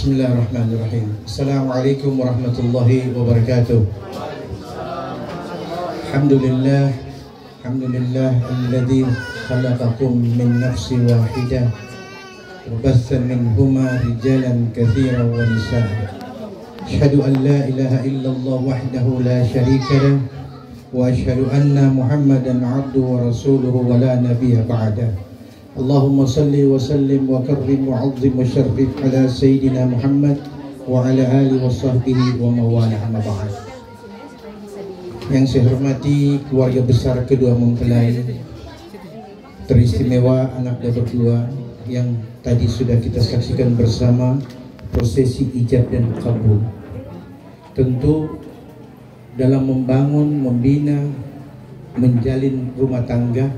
Bismillahirrahmanirrahim. Assalamualaikum warahmatullahi wabarakatuh. Alhamdulillah, alhamdulillah alladzi khalaqakum min nafsin wahidah wa batha minhuma rijalan katsiran wa nisaa. Asyhadu an la ilaha illallah wahdahu la syarika lah wa asyhadu anna Muhammadan 'abduhu wa rasuluhu wa la nabiyya ba'dah. Allahumma salli wa sallim wa karrim wa 'azzim wa syarrif ala sayyidina Muhammad wa ala alihi wa sahbihi wa mawala amma ba'd. Yang saya hormati keluarga besar kedua mempelai, teristimewa anak dan berdua yang tadi sudah kita saksikan bersama prosesi ijab dan kabul. Tentu dalam membangun, membina, menjalin rumah tangga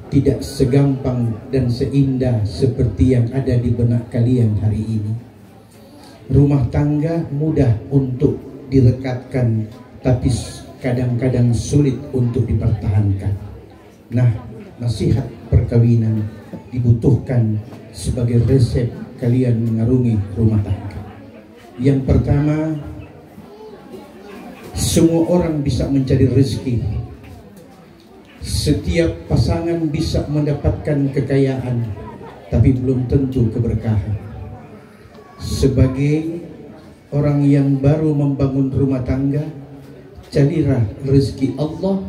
tidak segampang dan seindah seperti yang ada di benak kalian hari ini. Rumah tangga mudah untuk direkatkan, tapi kadang-kadang sulit untuk dipertahankan. Nah, nasihat perkawinan dibutuhkan sebagai resep kalian mengarungi rumah tangga. Yang pertama, semua orang bisa mencari rezeki. Setiap pasangan bisa mendapatkan kekayaan, tapi belum tentu keberkahan. Sebagai orang yang baru membangun rumah tangga, carilah rezeki Allah,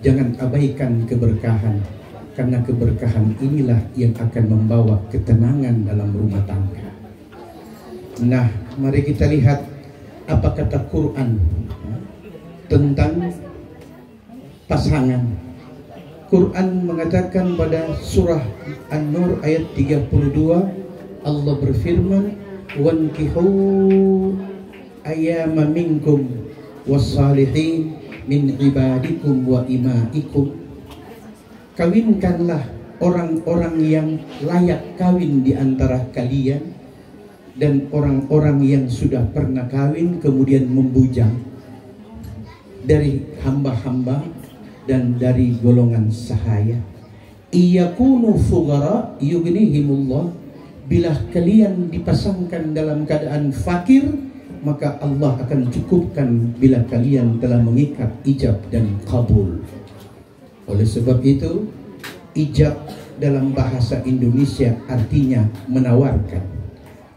jangan abaikan keberkahan, karena keberkahan inilah yang akan membawa ketenangan dalam rumah tangga. Nah, mari kita lihat apa kata Quran tentang pasangan. Quran mengatakan pada surah An-Nur ayat 32, Allah berfirman, "Wankihu ayyama minkum wassalihin min ibadikum wa imaikum." Kawinkanlah orang-orang yang layak kawin di antara kalian dan orang-orang yang sudah pernah kawin kemudian membujang dari hamba-hamba dan dari golongan sahaya. Iyakunu fuqara yughnihimullah. Bila kalian dipasangkan dalam keadaan fakir, maka Allah akan cukupkan bila kalian telah mengikat ijab dan kabul. Oleh sebab itu, ijab dalam bahasa Indonesia artinya menawarkan,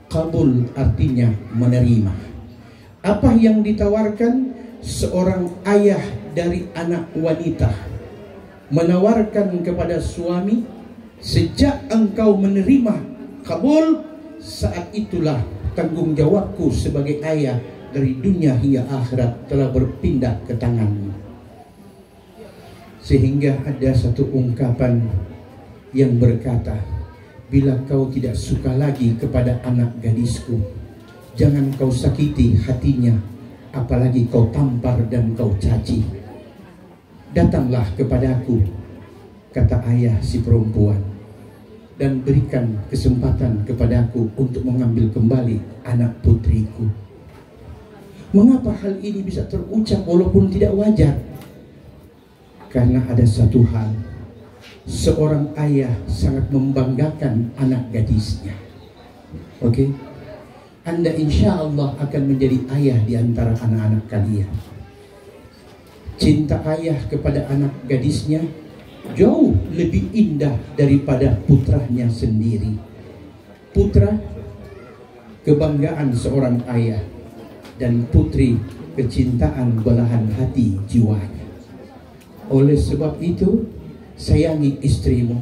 kabul artinya menerima. Apa yang ditawarkan? Seorang ayah dari anak wanita menawarkan kepada suami, sejak engkau menerima kabul, saat itulah tanggung jawabku sebagai ayah dari dunia hingga akhirat telah berpindah ke tanganmu. Sehingga ada satu ungkapan yang berkata, bila kau tidak suka lagi kepada anak gadisku, jangan kau sakiti hatinya, apalagi kau tampar dan kau caci. Datanglah kepadaku, kata ayah si perempuan, dan berikan kesempatan kepadaku untuk mengambil kembali anak putriku. Mengapa hal ini bisa terucap walaupun tidak wajar? Karena ada satu hal, seorang ayah sangat membanggakan anak gadisnya. Oke? Anda insya Allah akan menjadi ayah di antara anak-anak kalian. Cinta ayah kepada anak gadisnya jauh lebih indah daripada putranya sendiri. Putra, kebanggaan seorang ayah, dan putri, kecintaan belahan hati jiwanya. Oleh sebab itu, sayangi istrimu.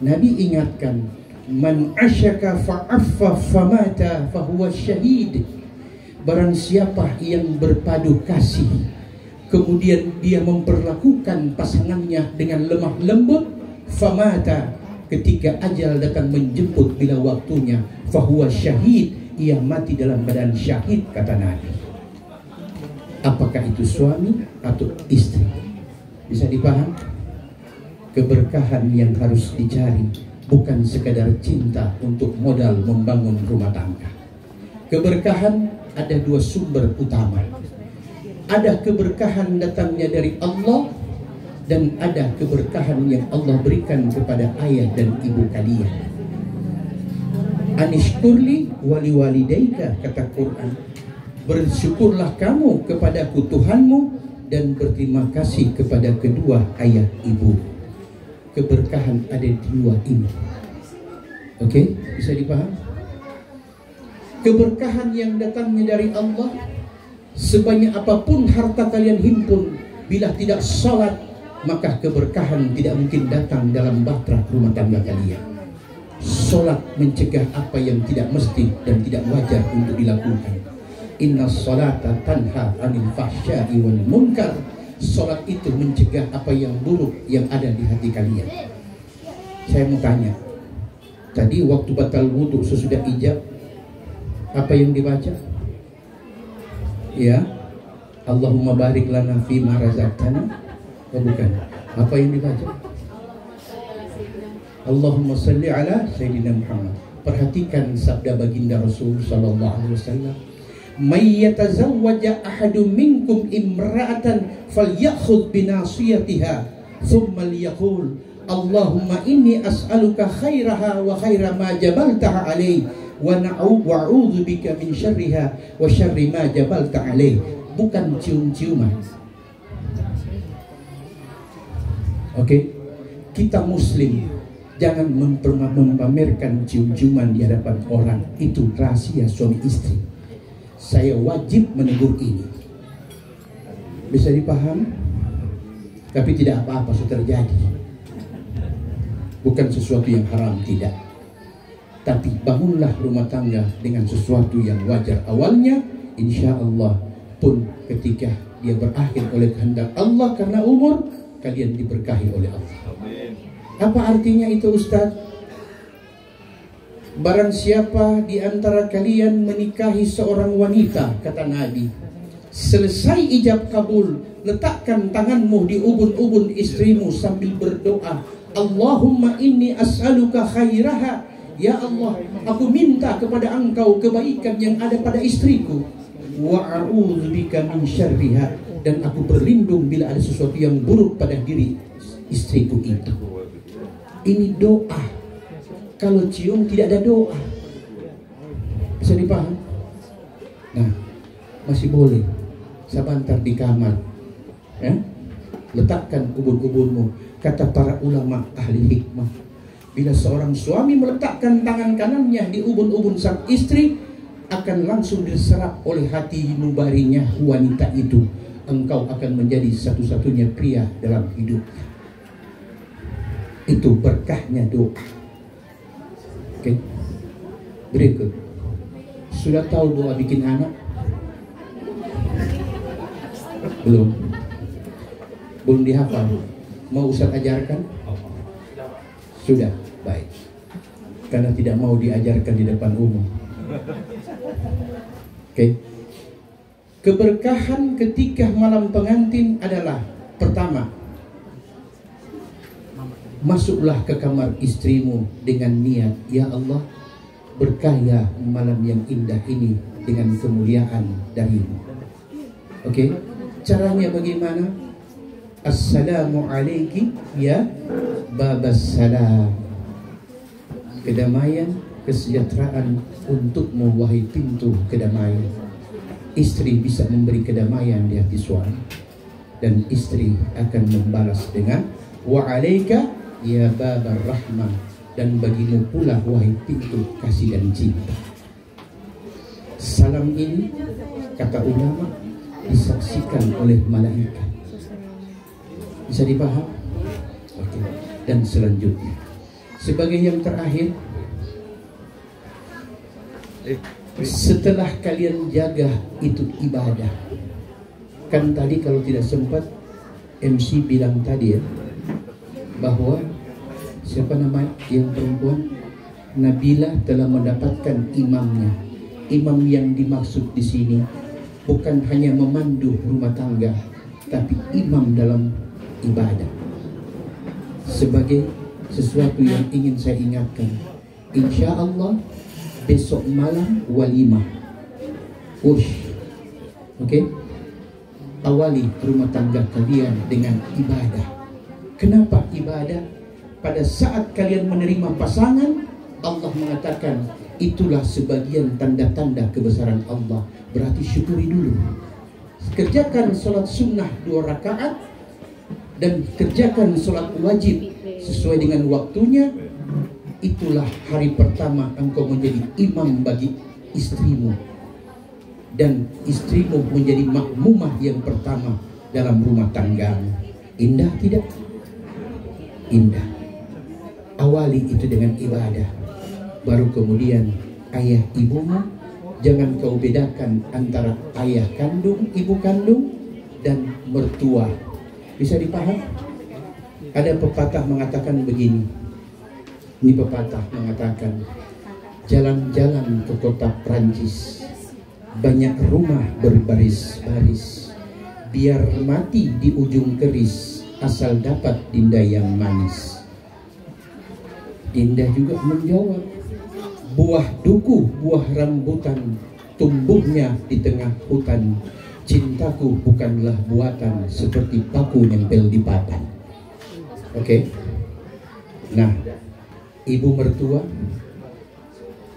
Nabi ingatkan, man asyaka fa'affa famata fahuwa syahid. Barang siapa yang berpadu kasih, kemudian dia memperlakukan pasangannya dengan lemah lembut, famata, ketika ajal datang menjemput bila waktunya, fahuwa syahid, ia mati dalam badan syahid, kata Nabi. Apakah itu suami atau istri? Bisa dipaham? Keberkahan yang harus dicari bukan sekadar cinta untuk modal membangun rumah tangga. Keberkahan ada dua sumber utama. Ada keberkahan datangnya dari Allah, dan ada keberkahan yang Allah berikan kepada ayah dan ibu kalian. Anishkurli wali walidaika, kata Quran. Bersyukurlah kamu kepadaku Tuhanmu dan berterima kasih kepada kedua ayah ibu. Keberkahan ada di dua ini. Oke, bisa dipaham? Keberkahan yang datangnya dari Allah, sebanyak apapun harta kalian himpun, bila tidak salat, maka keberkahan tidak mungkin datang dalam bahtera rumah tangga kalian. Salat mencegah apa yang tidak mesti dan tidak wajar untuk dilakukan. Inna salata tanha anil fahsya'i wal munkar. Salat itu mencegah apa yang buruk yang ada di hati kalian. Saya mau tanya, tadi waktu batal wudhu sesudah ijab, apa yang dibaca? Ya, Allahumma barik lana fima razaqtana. Oh, bukan. Apa yang dibaca? Allahumma salli ala Sayyidina Muhammad. Perhatikan sabda baginda Rasul sallallahu alaihi wasallam. May yatazawwaja ahadum minkum imra'atan falyakhudh binasiyatiha thumma liyaqul Allahumma inni as'aluka khairaha wa khaira ma jabaltaha alaihi wa na'udzu bika min syarriha wa syarri ma jabalta alaihi. Bukan cium-ciuman. Oke, kita muslim jangan memamerkan cium-ciuman di hadapan orang. Itu rahasia suami istri. Saya wajib menegur ini. Bisa dipaham? Tapi tidak apa-apa sudah terjadi. Bukan sesuatu yang haram, tidak. Tapi bangunlah rumah tangga dengan sesuatu yang wajar awalnya. Insya Allah pun ketika dia berakhir oleh kehendak Allah karena umur, kalian diberkahi oleh Allah. Apa artinya itu, Ustaz? Barang siapa di antara kalian menikahi seorang wanita, kata Nabi, selesai ijab kabul, letakkan tanganmu di ubun-ubun istrimu sambil berdoa, Allahumma inni as'aluka khairaha. Ya Allah, aku minta kepada Engkau kebaikan yang ada pada istriku. Wa a'udzubika min syarriha, dan aku berlindung bila ada sesuatu yang buruk pada diri istriku itu. Ini doa. Kalau cium tidak ada doa. Bisa dipaham? Nah, masih boleh sebentar di kamar, ya? Letakkan ubun-ubunmu. Kata para ulama ahli hikmah, bila seorang suami meletakkan tangan kanannya di ubun-ubun sang istri, akan langsung diserap oleh hati nubarinya wanita itu. Engkau akan menjadi satu-satunya pria dalam hidup. Itu berkahnya doa. Oke. Berikut. Sudah tahu doa bikin anak? Belum. Belum dihafal. Mau Ustaz ajarkan? Sudah, baik. Karena tidak mau diajarkan di depan umum. Oke. Keberkahan ketika malam pengantin adalah pertama, masuklah ke kamar istrimu dengan niat, ya Allah, berkaya malam yang indah ini dengan kemuliaan darimu. Oke, caranya bagaimana? Assalamu alaiki ya babas salam. Kedamaian, kesejahteraan untukmu wahai pintu kedamaian. Istri bisa memberi kedamaian di hati suami, dan istri akan membalas dengan wa alaika ya babar rahmah, dan bagimu pula wahai pintu kasih dan cinta. Salam ini, kata ulama, disaksikan oleh malaikat. Bisa dipaham? Oke. Dan selanjutnya, sebagai yang terakhir, setelah kalian jaga itu ibadah. Kan tadi kalau tidak sempat, MC bilang tadi ya, bahwa siapa nama yang perempuan, Nabila telah mendapatkan imamnya. Imam yang dimaksud di sini bukan hanya memandu rumah tangga, tapi imam dalam ibadah. Sebagai sesuatu yang ingin saya ingatkan, insya Allah besok malam walimah, oke? Awali rumah tangga kalian dengan ibadah. Kenapa ibadah? Pada saat kalian menerima pasangan, Allah mengatakan itulah sebagian tanda-tanda kebesaran Allah. Berarti syukuri dulu. Kerjakan sholat sunnah 2 rakaat dan kerjakan sholat wajib sesuai dengan waktunya. Itulah hari pertama engkau menjadi imam bagi istrimu, dan istrimu menjadi makmumah yang pertama dalam rumah tanggamu. Indah tidak? Indah. Awali itu dengan ibadah, baru kemudian ayah ibumu. Jangan kau bedakan antara ayah kandung, ibu kandung, dan mertua. Bisa dipaham? Ada pepatah mengatakan begini. Ini pepatah mengatakan, jalan-jalan ke kota Prancis, banyak rumah berbaris-baris, biar mati di ujung keris, asal dapat dinda yang manis. Dinda juga menjawab, buah duku, buah rambutan, tumbuhnya di tengah hutan. Cintaku bukanlah buatan, seperti paku nempel di papan. Oke? Nah, ibu mertua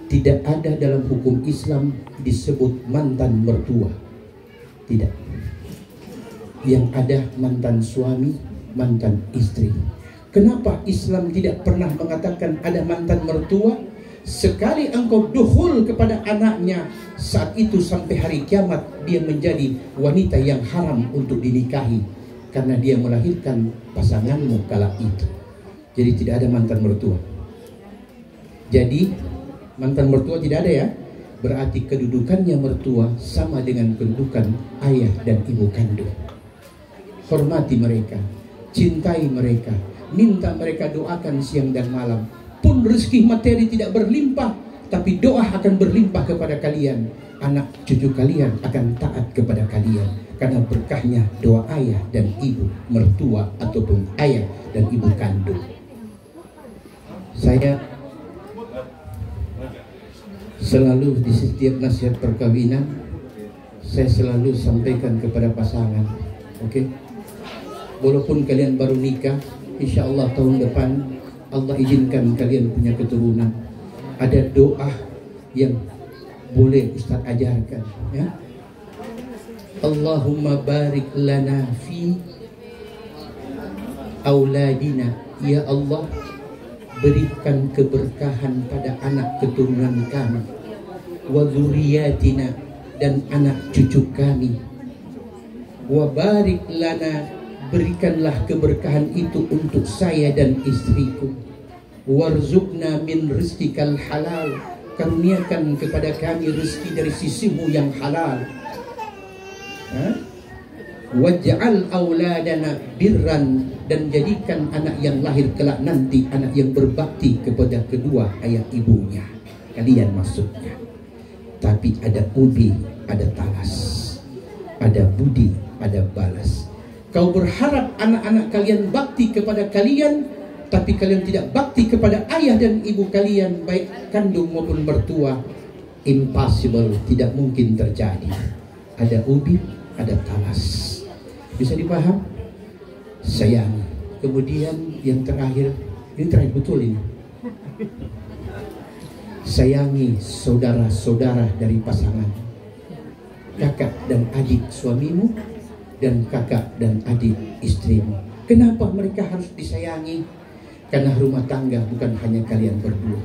tidak ada dalam hukum Islam disebut mantan mertua. Tidak. Yang ada mantan suami, mantan istri. Kenapa Islam tidak pernah mengatakan ada mantan mertua? Sekali engkau dukhul kepada anaknya, saat itu sampai hari kiamat dia menjadi wanita yang haram untuk dinikahi, karena dia melahirkan pasanganmu kala itu. Jadi tidak ada mantan mertua. Jadi mantan mertua tidak ada ya. Berarti kedudukannya mertua sama dengan kedudukan ayah dan ibu kandung. Hormati mereka, cintai mereka, minta mereka doakan siang dan malam. Pun rezeki materi tidak berlimpah, tapi doa akan berlimpah kepada kalian. Anak cucu kalian akan taat kepada kalian, karena berkahnya doa ayah dan ibu mertua ataupun ayah dan ibu kandung. Saya selalu di setiap nasihat perkawinan, saya selalu sampaikan kepada pasangan, oke? Walaupun kalian baru nikah, insya Allah tahun depan Allah izinkan kalian punya keturunan, ada doa yang boleh Ustaz ajarkan, ya. Allahumma barik lana fi auladina, ya Allah, berikan keberkahan pada anak keturunan kami, wa dzurriyyatina, dan anak cucu kami, wa barik lana, berikanlah keberkahan itu untuk saya dan istriku, warzuqna min rizqikal halal, karuniakan kepada kami rezeki dari sisimu yang halal, waj'al auladana birran, dan jadikan anak yang lahir kelak nanti anak yang berbakti kepada kedua ayah ibunya. Kalian maksudnya. Tapi ada budi, ada talas, ada budi, ada balas. Kau berharap anak-anak kalian bakti kepada kalian, tapi kalian tidak bakti kepada ayah dan ibu kalian, baik kandung maupun mertua. Impossible, tidak mungkin terjadi. Ada ubi, ada talas. Bisa dipaham? Sayangi. Kemudian yang terakhir, ini terakhir betul ini. Sayangi saudara-saudara dari pasangan, kakak dan adik suamimu, dan kakak dan adik istrimu. Kenapa mereka harus disayangi? Karena rumah tangga bukan hanya kalian berdua.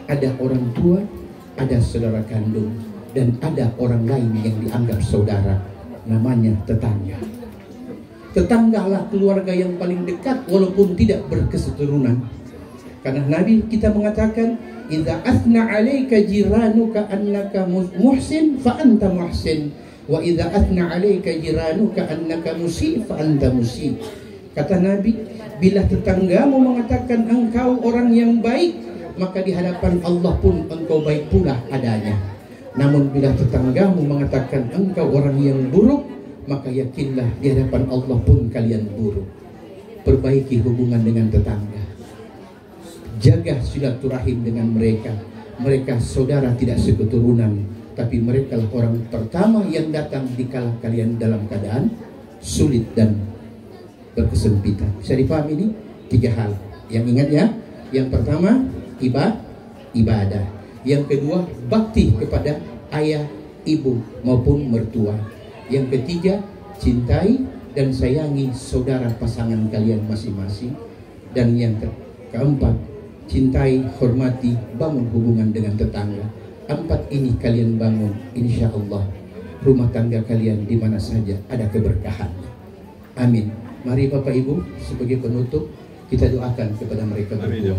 Ada orang tua, ada saudara kandung, dan ada orang lain yang dianggap saudara, namanya tetangga. Tetanggalah keluarga yang paling dekat walaupun tidak berkeseturunan. Karena Nabi kita mengatakan, idza athna 'alaika jiranuka annaka muhsin fa anta muhsin, wa idza athna 'alaika jiranuka annaka musii fa anta musii. Kata Nabi, bila tetanggamu mengatakan engkau orang yang baik, maka di hadapan Allah pun engkau baik pula adanya. Namun bila tetanggamu mengatakan engkau orang yang buruk, maka yakinlah di hadapan Allah pun kalian buruk. Perbaiki hubungan dengan tetangga, jaga silaturahim dengan mereka. Mereka saudara tidak seketurunan, tapi mereka lah orang pertama yang datang dikala kalian dalam keadaan sulit dan berkesempitan. Bisa dipahami ini? 3 hal yang ingat ya. Yang pertama ibadah. Yang kedua, bakti kepada ayah, ibu maupun mertua. Yang ketiga, cintai dan sayangi saudara pasangan kalian masing-masing. Dan yang keempat, cintai, hormati, bangun hubungan dengan tetangga. 4 ini kalian bangun, insya Allah rumah tangga kalian di mana saja ada keberkahan. Amin. Mari Bapak Ibu, sebagai penutup kita doakan kepada mereka berdua.